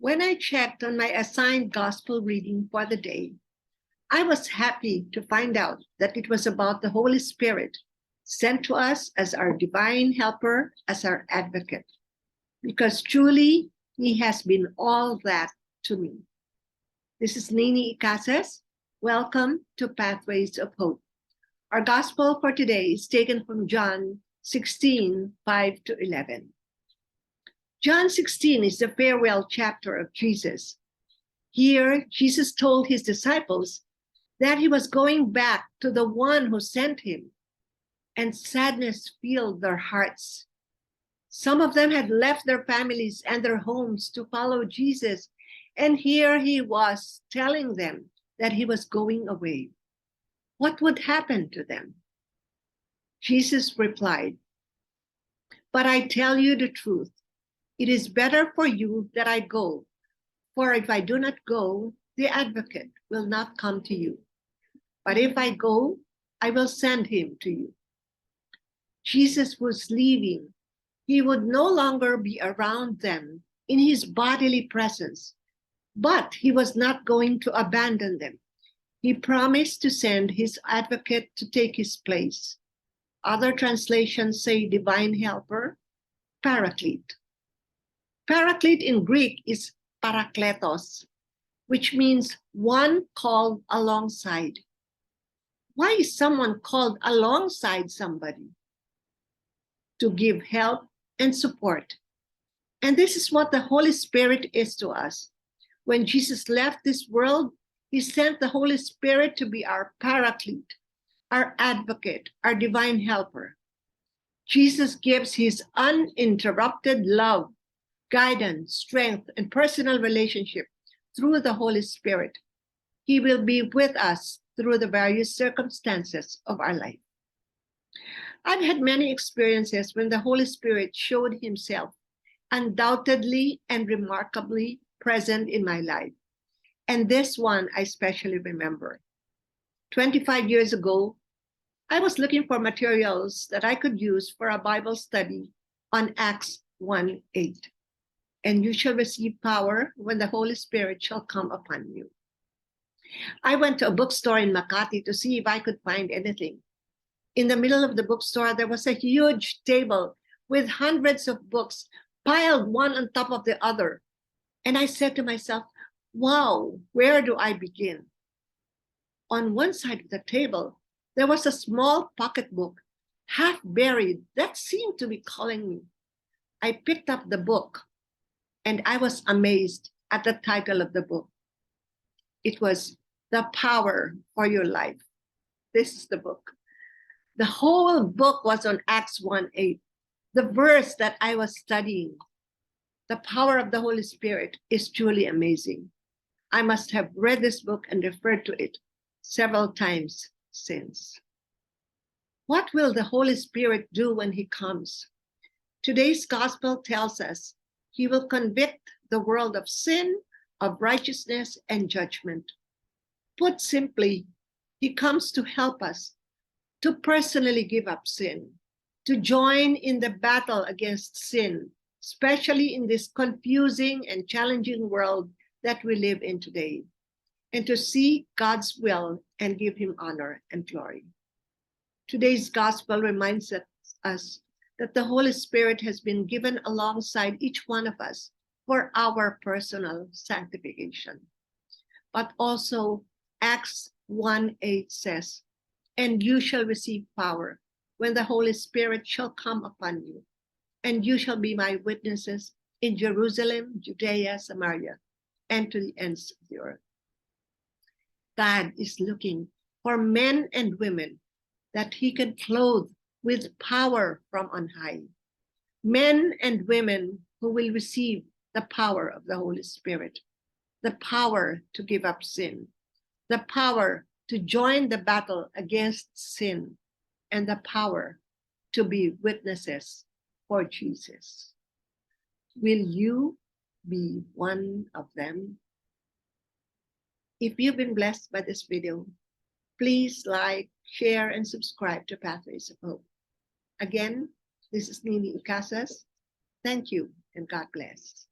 When I checked on my assigned gospel reading for the day, I was happy to find out that it was about the Holy Spirit sent to us as our divine helper, as our advocate, because truly he has been all that to me. This is Nini Icasas. Welcome to Pathways of Hope. Our gospel for today is taken from John 16, 5 to 11. John 16 is the farewell chapter of Jesus. Here, Jesus told his disciples that he was going back to the one who sent him, and sadness filled their hearts. Some of them had left their families and their homes to follow Jesus, and here he was telling them that he was going away. What would happen to them? Jesus replied, "But I tell you the truth. It is better for you that I go, for if I do not go, the advocate will not come to you. But if I go, I will send him to you." Jesus was leaving. He would no longer be around them in his bodily presence, but he was not going to abandon them. He promised to send his advocate to take his place. Other translations say divine helper, paraclete. Paraclete in Greek is parakletos, which means one called alongside. Why is someone called alongside somebody? To give help and support. And this is what the Holy Spirit is to us. When Jesus left this world, he sent the Holy Spirit to be our paraclete, our advocate, our divine helper. Jesus gives his uninterrupted love, guidance, strength, and personal relationship through the Holy Spirit. He will be with us through the various circumstances of our life. I've had many experiences when the Holy Spirit showed himself undoubtedly and remarkably present in my life. And this one I especially remember. 25 years ago, I was looking for materials that I could use for a Bible study on Acts 1:8. And you shall receive power when the Holy Spirit shall come upon you. I went to a bookstore in Makati to see if I could find anything. In the middle of the bookstore, there was a huge table with hundreds of books piled one on top of the other. And I said to myself, wow, where do I begin? On one side of the table, there was a small pocketbook, half buried, that seemed to be calling me. I picked up the book, and I was amazed at the title of the book. It was The Power for Your Life. This is the book. The whole book was on Acts 1:8, the verse that I was studying. The power of the Holy Spirit is truly amazing. I must have read this book and referred to it several times since. What will the Holy Spirit do when he comes? Today's gospel tells us he will convict the world of sin, of righteousness, and judgment. Put simply, he comes to help us to personally give up sin, to join in the battle against sin, especially in this confusing and challenging world that we live in today, and to see God's will and give him honor and glory. Today's gospel reminds us that the Holy Spirit has been given alongside each one of us for our personal sanctification. But also Acts 1:8 says, "And you shall receive power when the Holy Spirit shall come upon you, and you shall be my witnesses in Jerusalem, Judea, Samaria, and to the ends of the earth." God is looking for men and women that he can clothe with power from on high. Men and women who will receive the power of the Holy Spirit, the power to give up sin, the power to join the battle against sin, and the power to be witnesses for Jesus. Will you be one of them? If you've been blessed by this video, please like, share, and subscribe to Pathways of Hope. Again, this is Nini Icasas. Thank you, and God bless.